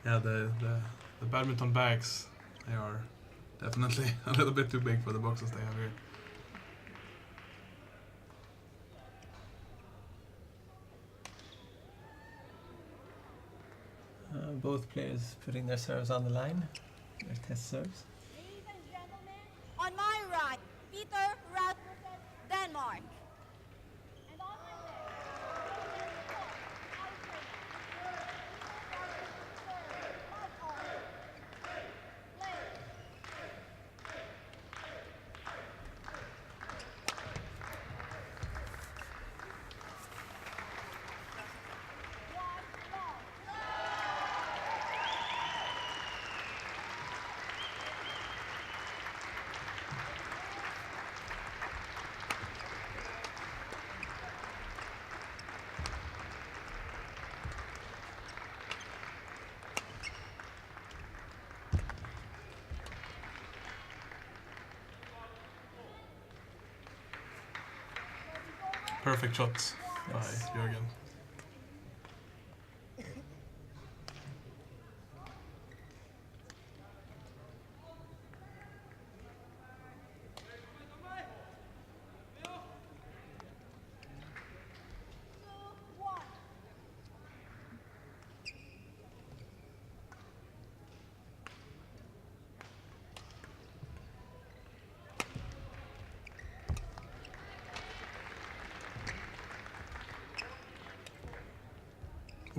Yeah, the badminton bags, they are definitely a little bit too big for the boxes they have here. Both players putting their serves on the line, their test serves. Ladies and gentlemen, on my right, Peter Rasmussen, Denmark. And on my left, Perfect shot by Jurgen.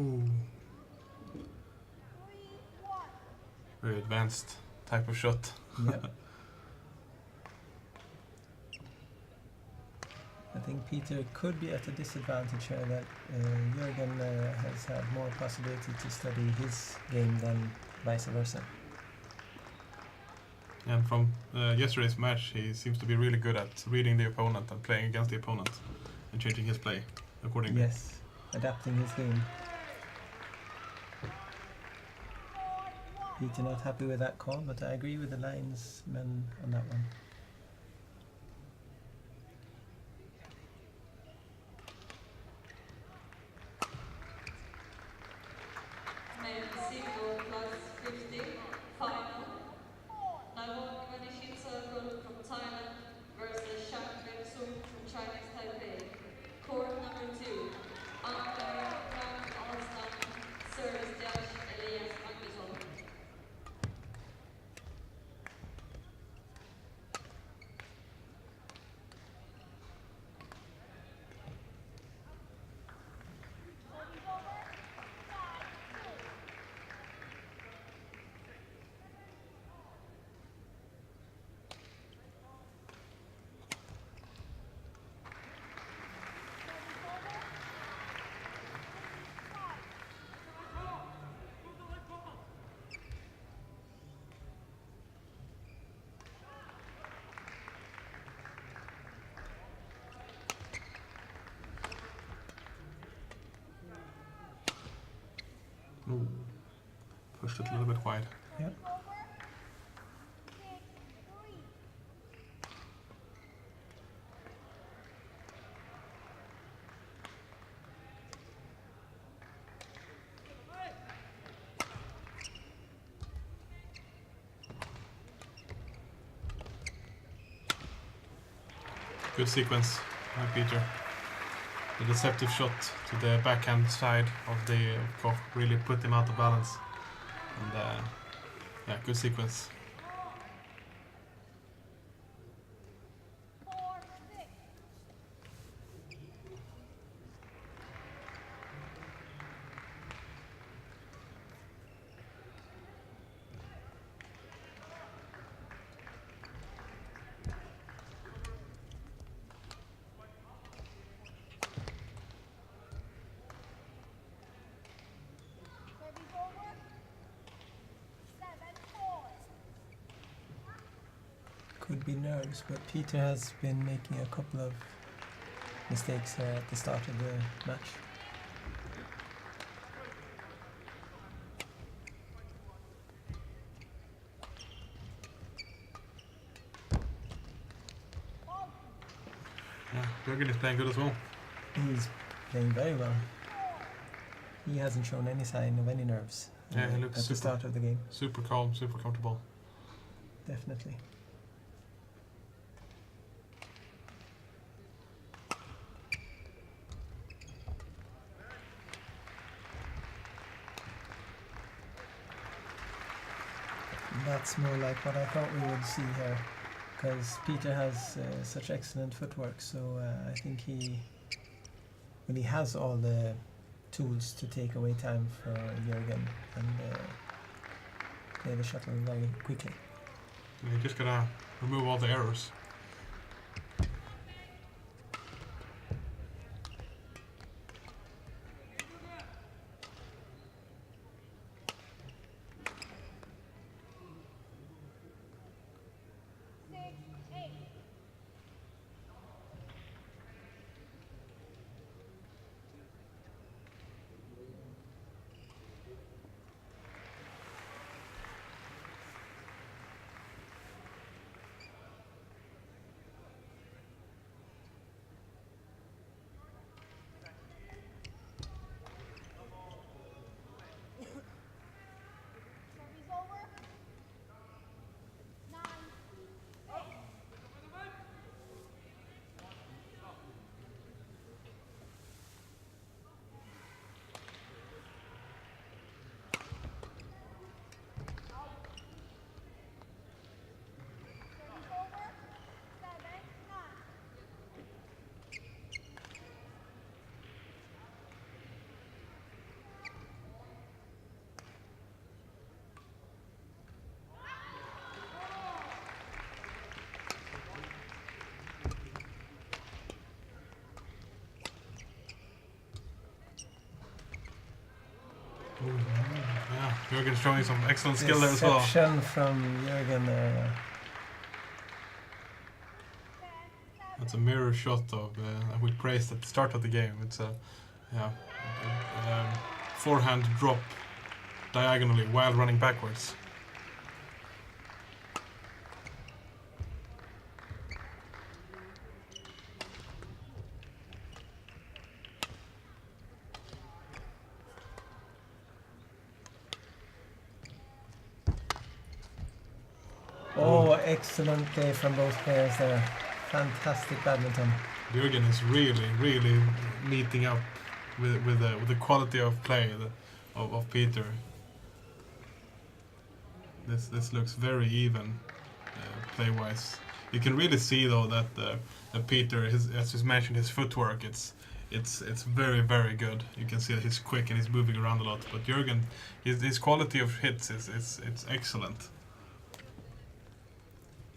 Ooh. Very advanced type of shot. Yep. I think Peter could be at a disadvantage here that Jurgen has had more possibility to study his game than vice versa. And from yesterday's match, he seems to be really good at reading the opponent and playing against the opponent and changing his play accordingly. Yes, adapting his game. Peter not happy with that call, but I agree with the linesman on that one. Single plus 50, final. Now one shit circle from Thailand versus Shang Sung from Chinese Taipei. Court number 2. Umpire Frank Alstam, service judge Elias Magnusson. Ooh. Pushed it a little bit wide. Yep. Good sequence by Peter. The deceptive shot to the backhand side of the Koch really put him out of balance. And yeah, good sequence. Could be nerves, but Peter has been making a couple of mistakes at the start of the match. Yeah, Jurgen is playing good as well. He's playing very well. he hasn't shown any sign of any nerves Yeah, he looks at the start of the game. super calm, super comfortable. Definitely. That's more like what I thought we would see here, because Peter has such excellent footwork, so I think he has all the tools to take away time for Jurgen and play the shuttle very quickly. And you just gotta remove all the errors. Service over. 9, 8. Service over. 7, 9. Ooh, yeah, Jurgen's showing some excellent skill there as well. Deception from Jurgen there. That's a mirror shot of that we praised at the start of the game. It's a forehand drop diagonally while running backwards. Oh, excellent play from both players there. Fantastic badminton. Jurgen is really meeting up with the quality of play of Peter. This looks very even play-wise. You can really see though that Peter, as you mentioned, his footwork, it's very good. You can see that he's quick and he's moving around a lot. But Jurgen, his quality of hits is excellent.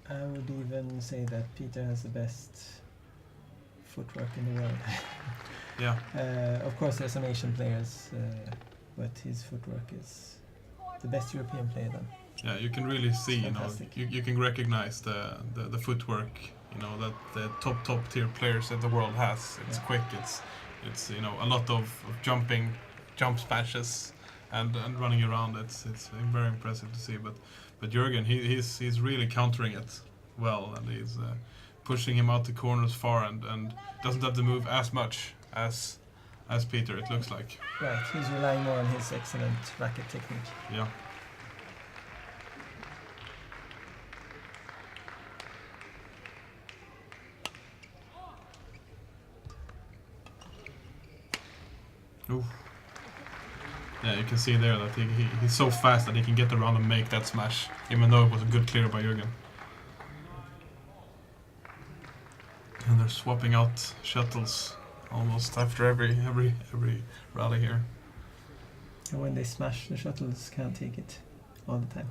I would even say that Peter has the best footwork in the world. Yeah. Of course, there's some Asian players, but his footwork is the best European player then. Yeah, you can really see, Fantastic. you can recognize the footwork, that the top tier players that the world has. It's Yeah. quick, it's a lot of jump smashes and running around. It's very impressive to see. But Jurgen, he's really countering it well, and he's pushing him out the corners far and doesn't have to move as much as Peter, it looks like. Right, he's relying more on his excellent racket technique. Yeah. Oof. Yeah, you can see there that he's so fast that he can get around and make that smash, even though it was a good clear by Jurgen. And they're swapping out shuttles almost after every rally here. And when they smash, the shuttles can't take it all the time.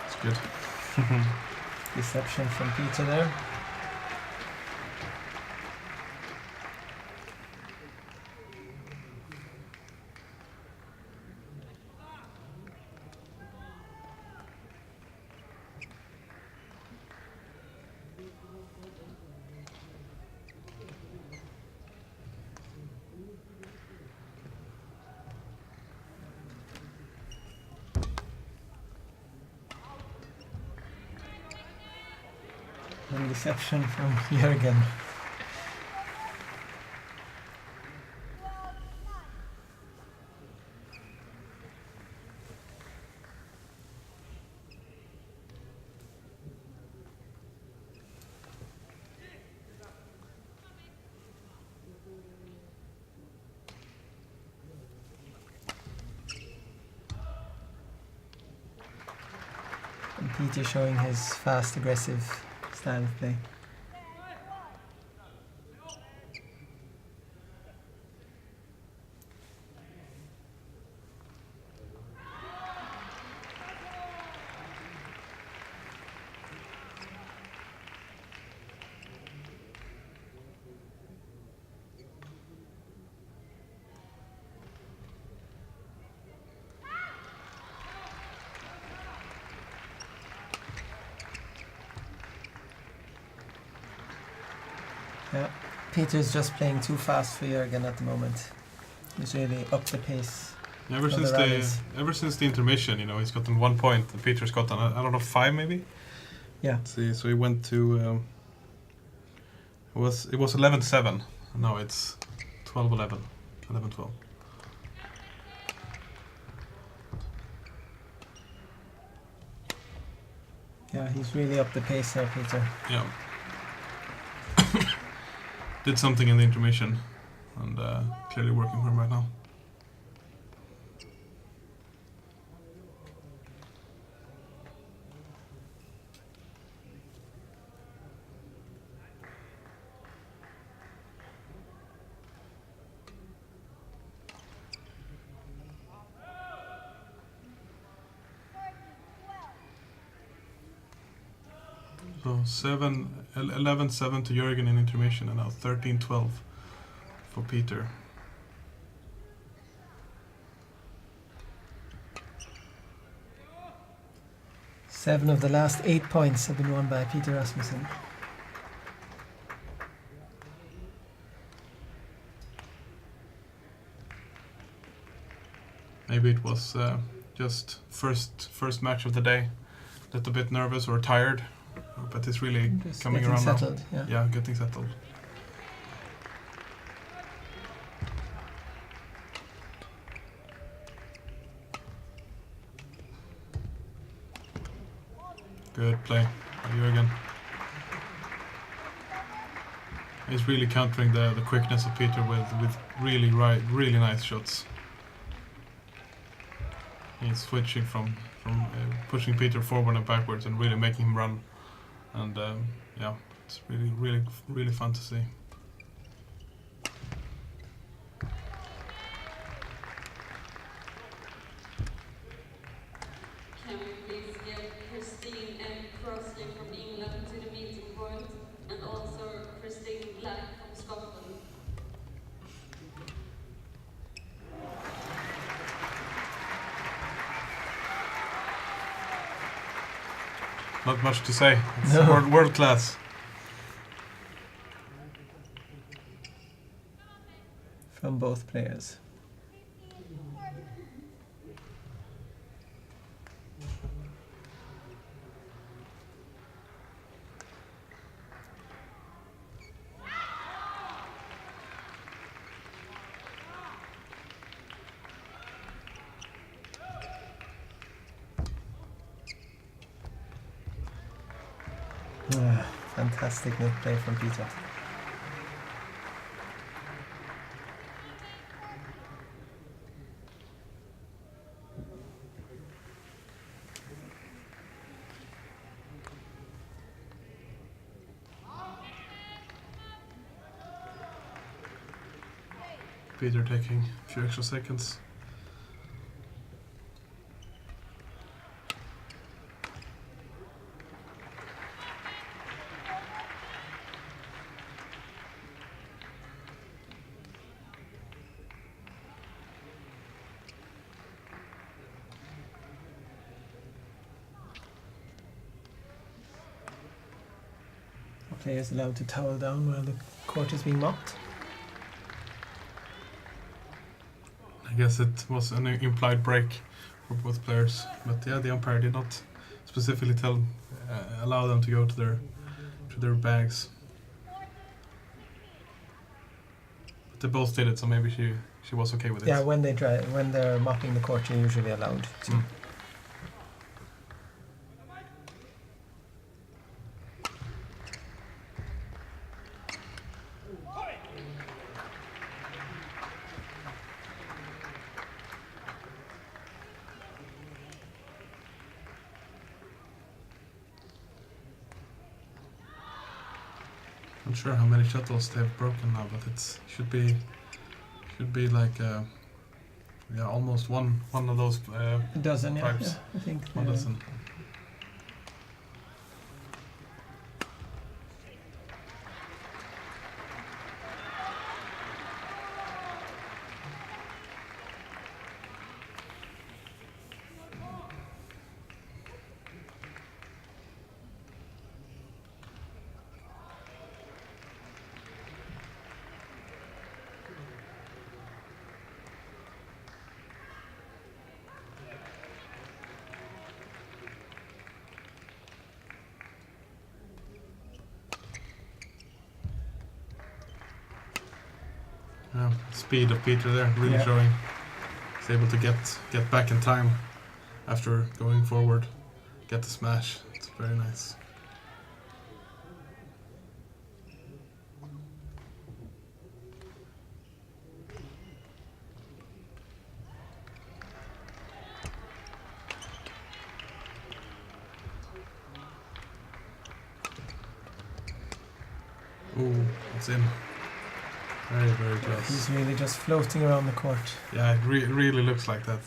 It's good. Deception from Peter there. And deception from Jurgen. And Peter showing his fast, aggressive style of play. Yeah, Peter's just playing too fast for Jurgen at the moment. He's really up the pace. Ever for since the the rallies. ever since the intermission, you know, he's gotten 1 point, and Peter's gotten I don't know 5 maybe. Yeah. Let's see, so he went to it was 11-7. Now it's 12-11, 11-12. Yeah, he's really up the pace there, Peter. Yeah. Did something in the intermission, and clearly working for him right now. So 11-7 to Jurgen in intermission, and now 13-12 for Peter. Seven of the last 8 points have been won by Peter Rasmussen. Maybe it was just first match of the day. A little bit nervous or tired, but it's really Just coming getting around settled, now. yeah. Yeah, getting settled. Good play by Jurgen. He's really countering the quickness of Peter with really nice shots. He's switching from pushing Peter forward and backwards and really making him run. And yeah, it's really fun to see. Can we please get Christine and Crossley from England to the meeting point, and also Christine Black from Scotland? Not much to say. It's No. world class. From both players. Fantastic net play from Peter. Peter taking a few extra seconds. Players allowed to towel down while the court is being mopped. I guess it was an implied break for both players, but yeah, the umpire did not specifically allow them to go to their to their bags. But they both did it, so maybe she was okay with it. Yeah, when they're mopping the court, you're usually allowed to. Mm. Not sure how many shuttles they've broken now, but it should be like almost one of those A dozen, yeah. pipes. Yeah, I think. 1 dozen. Yeah, speed of Peter there, really Yeah. showing. He's able to get back in time after going forward, get the smash. It's very nice. Ooh, it's in. Very, very close. He's really just floating around the court. Yeah, it really looks like that.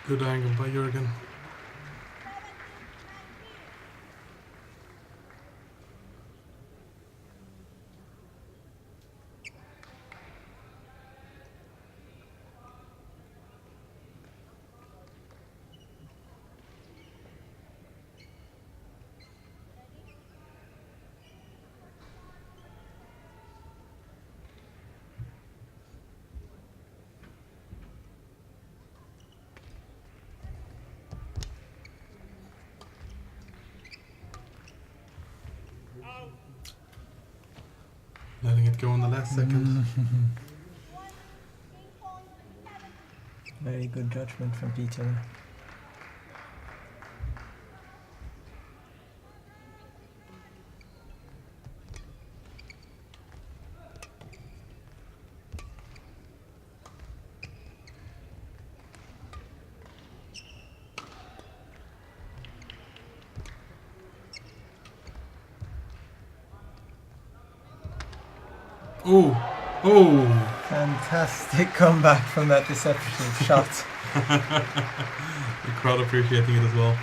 Good angle by Jurgen. Letting it go in the last second. Very good judgment from Peter. Oh, oh! Fantastic comeback from that deceptive shot. The crowd appreciating it as well.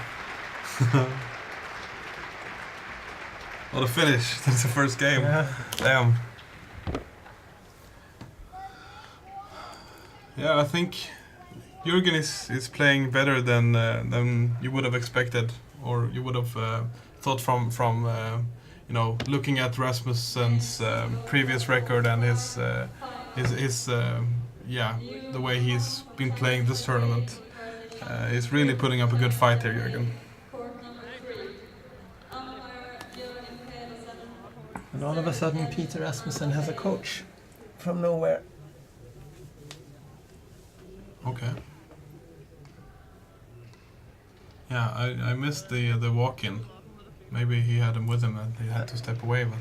What a finish! That's the first game. Yeah. Damn. Yeah, I think Jurgen is playing better than you would have expected, or you would have thought from looking at Rasmussen's previous record and his the way he's been playing this tournament. He's really putting up a good fight here, Jurgen. And all of a sudden, Peter Rasmussen has a coach from nowhere. Okay. Yeah, I missed the walk-in. Maybe he had him with him and he had to step away, but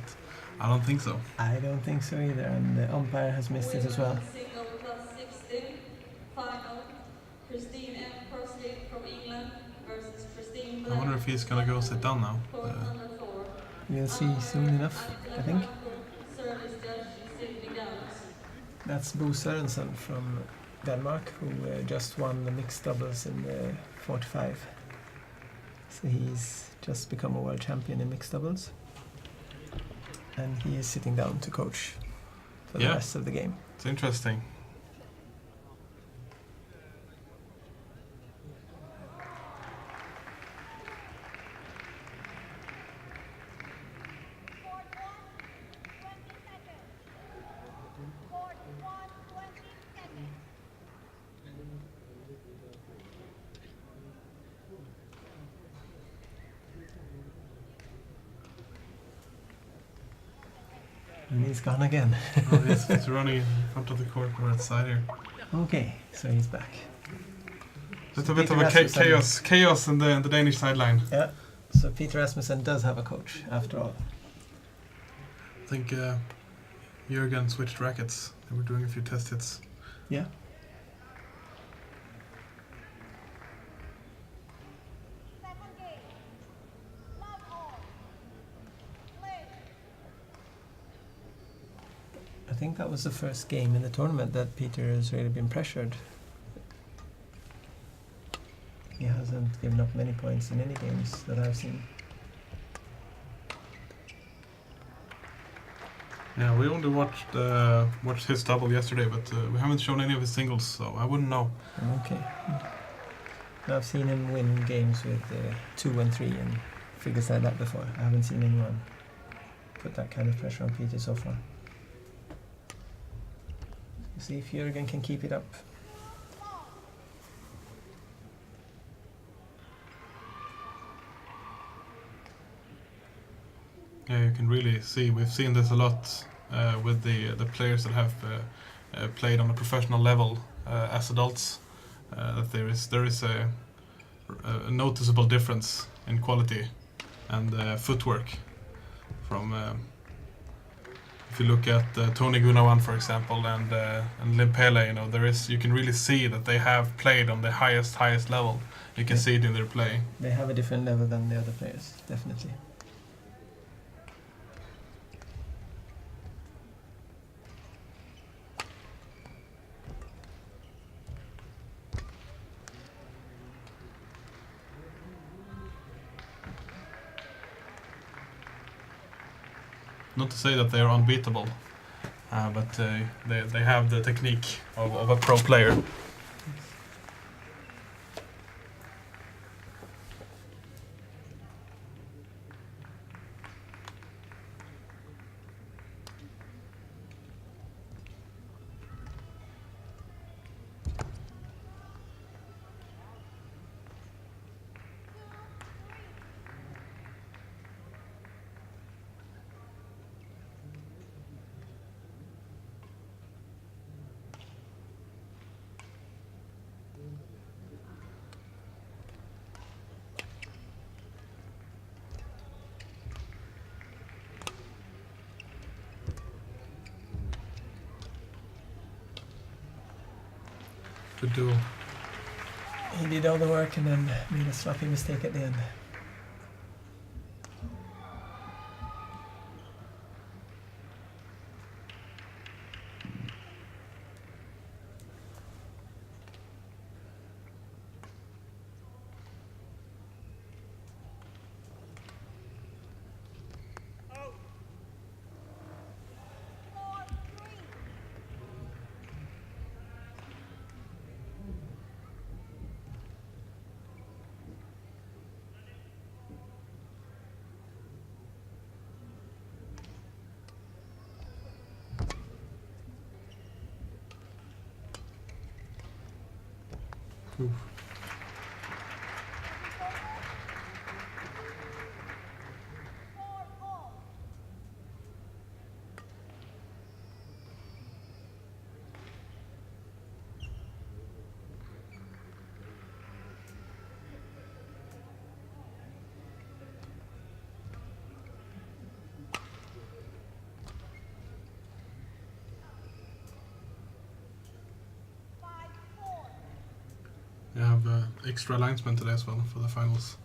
I don't think so. I don't think so either, and the umpire has missed it as well. Single plus 16, final, Christine M. Crossley from England versus Christine I Black. wonder if he's gonna go sit down now. Court number 4. We'll see soon enough, I think. Service judge Sydney Downs. That's Bo Sørensen from Denmark, who just won the mixed doubles in the 45. So he's just become a world champion in mixed doubles. And he is sitting down to coach for the Yeah. rest of the game. It's interesting. Court 1, 20 seconds. Court 1, 20 seconds. And he's gone again. Oh, he's running in front of the court right side here. Okay, so he's back. It's So a bit Peter of a Rasmussen- chaos in the Danish sideline. Yeah, so Peter Rasmussen does have a coach after all. I think Jurgen switched rackets. They were doing a few test hits. Yeah. Second game. Love all. Play. I think that was the first game in the tournament that Peter has really been pressured. He hasn't given up many points in any games that I've seen. Yeah, we only watched his double yesterday, but we haven't shown any of his singles, so I wouldn't know. Okay. I've seen him win games with 2 and 3 and figures like that before. I haven't seen anyone put that kind of pressure on Peter so far. See if Jurgen can keep it up. Yeah, you can really see. We've seen this a lot with the players that have played on a professional level as adults. That there is a noticeable difference in quality and footwork. From if you look at Tony Gunawan, for example, and Lim Pele, you can really see that they have played on the highest level. You can Yeah. see it in their play. They have a different level than the other players, definitely. Not to say that they are unbeatable, but they have the technique of a pro player. Good duel. He did all the work and then made a sloppy mistake at the end. Score 3. Oof. Score all. You have extra linesmen today as well for the finals.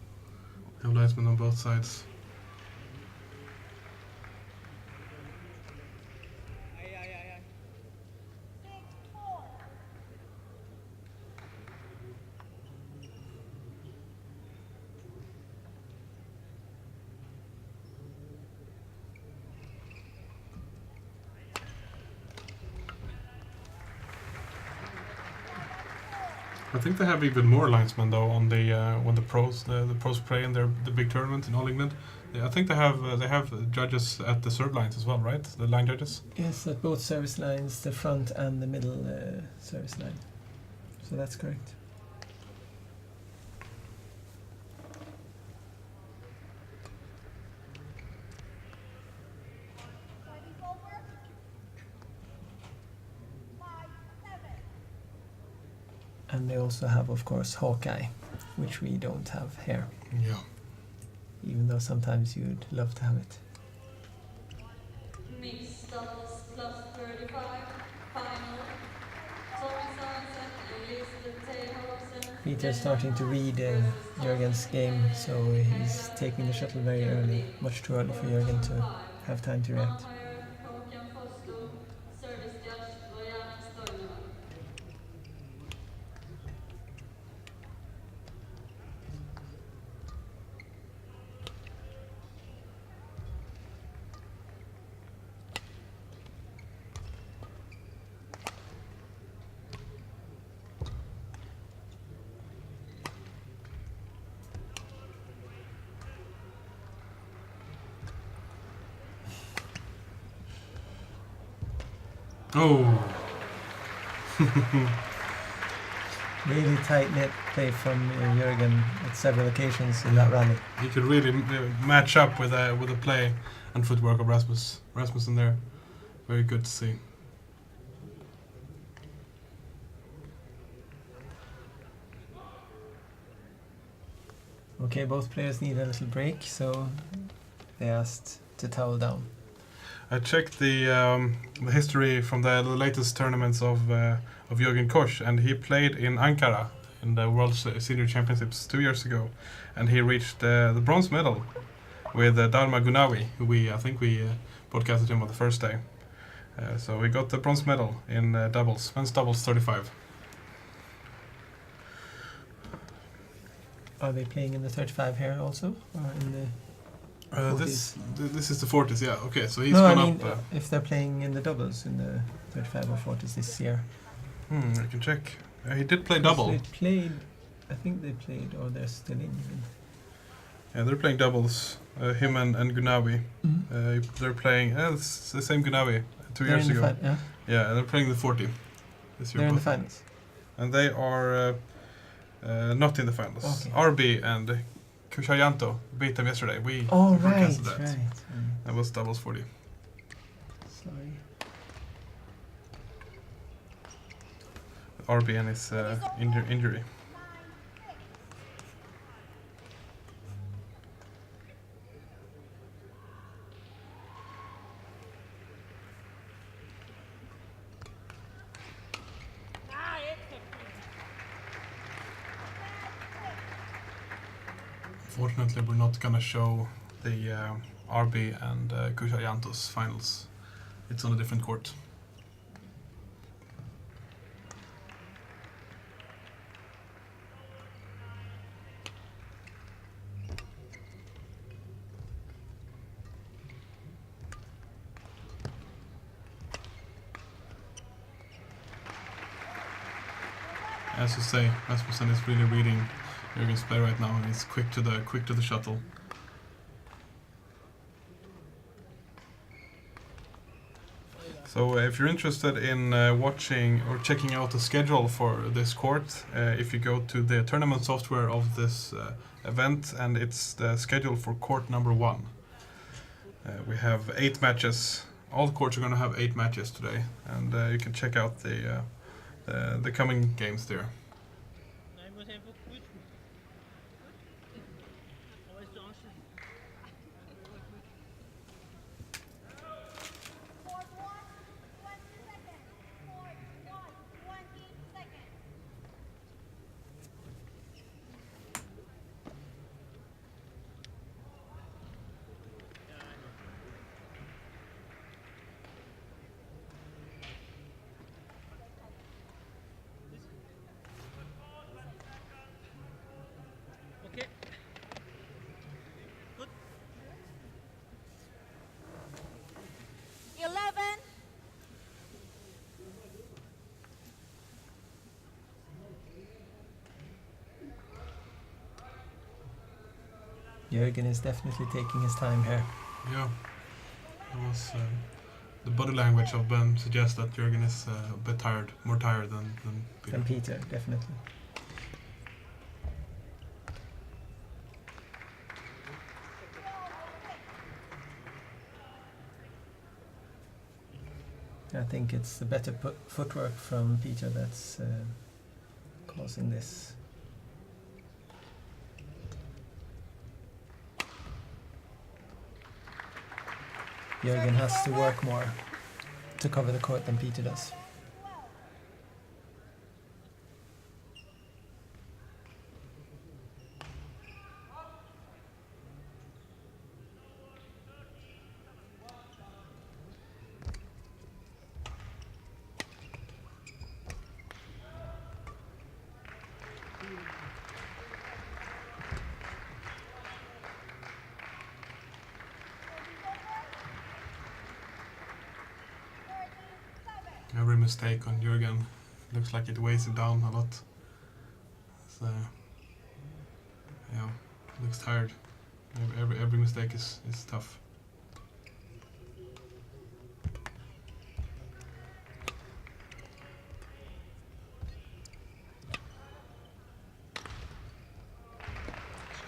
You have linesmen on both sides. I think they have even more linesmen though on the when the pros play in the big tournament in All England. I think they have judges at the serve lines as well, right? The line judges. Yes, at both service lines, the front and the middle service line. So that's correct. And they also have, of course, Hawkeye, which we don't have here. Yeah. Even though sometimes you'd love to have it. Mixed doubles plus 35, final. Tommy Sorensen and Lisbeth Teilhausen. Peter's starting to read Jurgen's game, so he's taking the shuttle very early. Much too early for Jurgen to have time to react. Umpire Håkan Fossum, service judge Bojana Stojnova. Oh. Really tight-knit play from Jurgen at several occasions in that rally. He could really match up with the play and footwork of Rasmussen there. Very good to see. Okay, both players need a little break, so they asked to towel down. I checked the history from the latest tournaments of Jurgen Koch, and he played in Ankara in the World Senior Championships 2 years ago, and he reached the bronze medal with Darma Gunawi, who I think we broadcasted him on the first day. So he got the bronze medal in doubles, men's doubles 35. Are they playing in the 35 here also, or in the? This is the 40s, yeah. Okay, so he's No, I gone mean up. if they're playing in the doubles in the 35 or 40s this year. I can check. He did play 'Cause double. They played. I think they played, or they're still in. Yeah, they're playing doubles. Him and Gunawi. They're playing. It's the same Gunawi 2 They're years in the ago. yeah, Yeah, they're playing the 40 this year. they're in the both. finals. And they are not in the finals. Okay. RB and Kushayanto beat them yesterday. We Oh right, broadcasted right. that. That was doubles 40. Sorry. RB and his injury. Fortunately, we're not gonna show the RB and Kushayanto's finals. It's on a different court. As you say, Rasmussen is really reading Jurgen's play right now, and he's quick to the shuttle. So if you're interested in watching or checking out the schedule for this court, if you go to the tournament software of this event, and it's the schedule for court number 1. We have 8 matches. All courts are going to have 8 matches today, and you can check out the coming games there. Jurgen is definitely taking his time here. Yeah. It was, the body language of Ben suggests that Jurgen is a bit tired, more tired than Peter. And Peter, definitely. I think it's the better footwork from Peter that's causing this. Jurgen has to work more to cover the court than Peter does. Every mistake on Jurgen looks like it weighs him down a lot. So, yeah, looks tired. Every mistake is tough.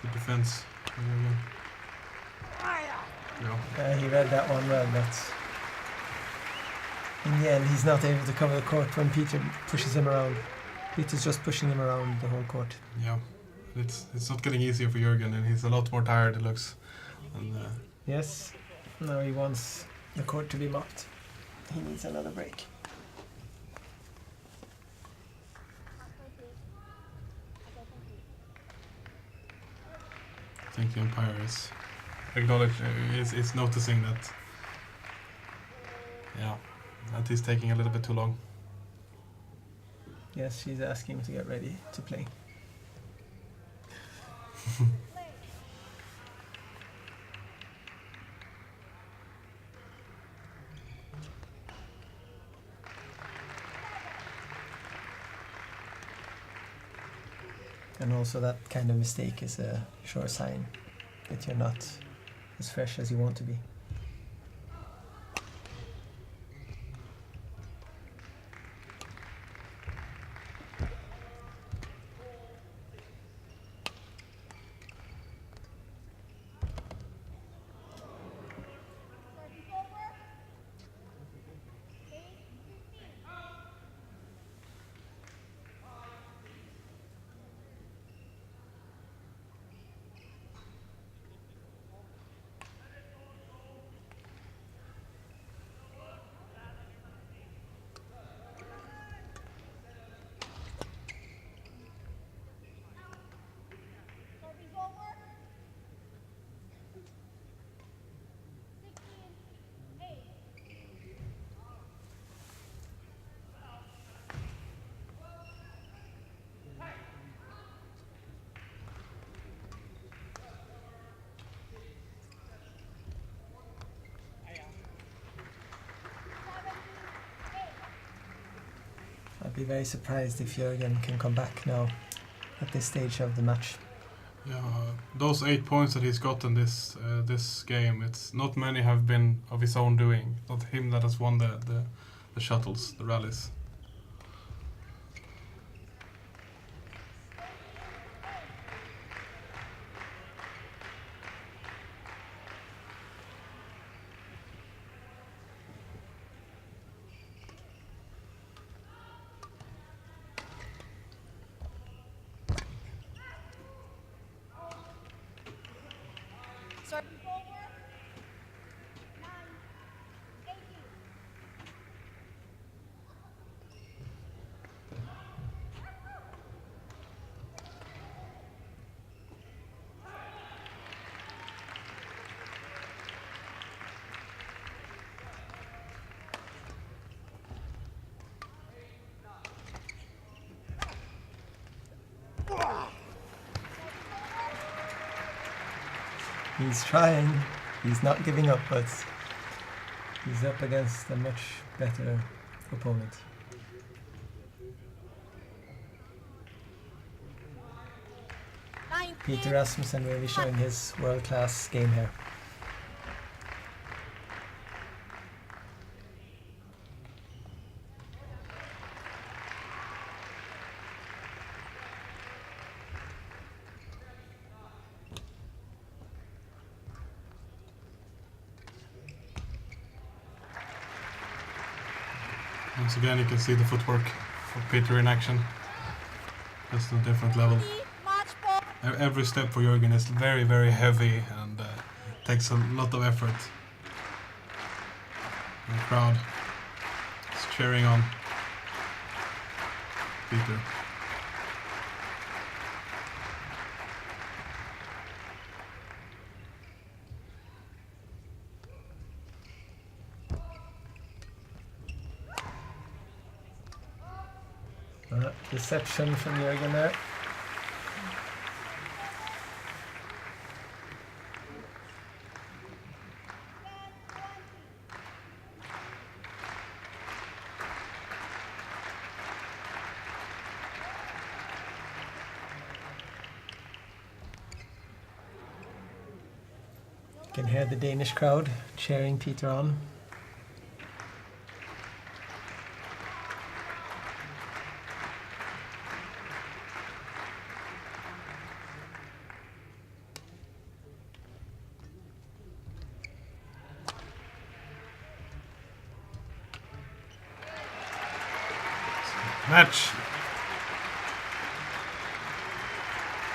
Good defense from Jurgen. Yeah. He read that one well, but in the end he's not able to cover the court when Peter pushes him around. Peter's just pushing him around the whole court. Yeah, it's not getting easier for Jurgen, and he's a lot more tired, it looks. And, Yes, now he wants the court to be mopped. He needs another break. I think the umpire is is noticing that. Yeah, that he's taking a little bit too long. Yes, she's asking him to get ready to play. And also that kind of mistake is a sure sign that you're not as fresh as you want to be. I'd be very surprised if Jurgen can come back now at this stage of the match. Yeah, those 8 points that he's gotten this game, it's not many have been of his own doing. Not him that has won the shuttles, the rallies. Start forward. 9, 18. He's trying, he's not giving up, but he's up against a much better opponent. Peter Rasmussen really showing his world-class game here. Once again, you can see the footwork of Peter in action. Just on a different level. Match ball. Every step for Jurgen is very, very heavy and takes a lot of effort. And the crowd is cheering on Peter. Deception from Jurgen there. You can hear the Danish crowd cheering Peter on. Match.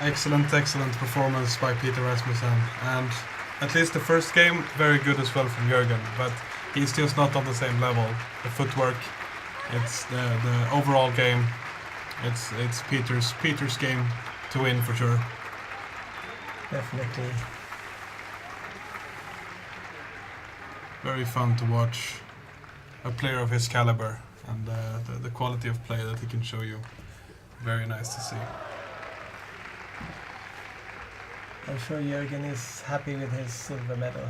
Excellent performance by Peter Rasmussen, and at least the first game very good as well from Jurgen, but he's just not on the same level. The footwork, it's the overall game. It's Peter's game to win for sure. Definitely. Very fun to watch a player of his caliber. And the quality of play that he can show you, very nice to see. I'm sure Jurgen is happy with his silver medal.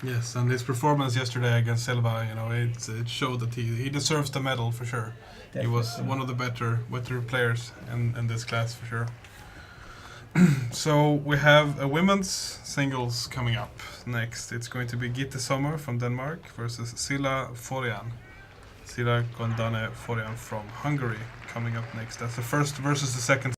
Yes, and his performance yesterday against Silva, it showed that he deserves the medal for sure. Definitely. He was one of the better players in this class for sure. So we have a women's singles coming up next. It's going to be Gitte Sommer from Denmark versus Silla Forian. Silla Gondane Forian from Hungary coming up next. That's the first versus the second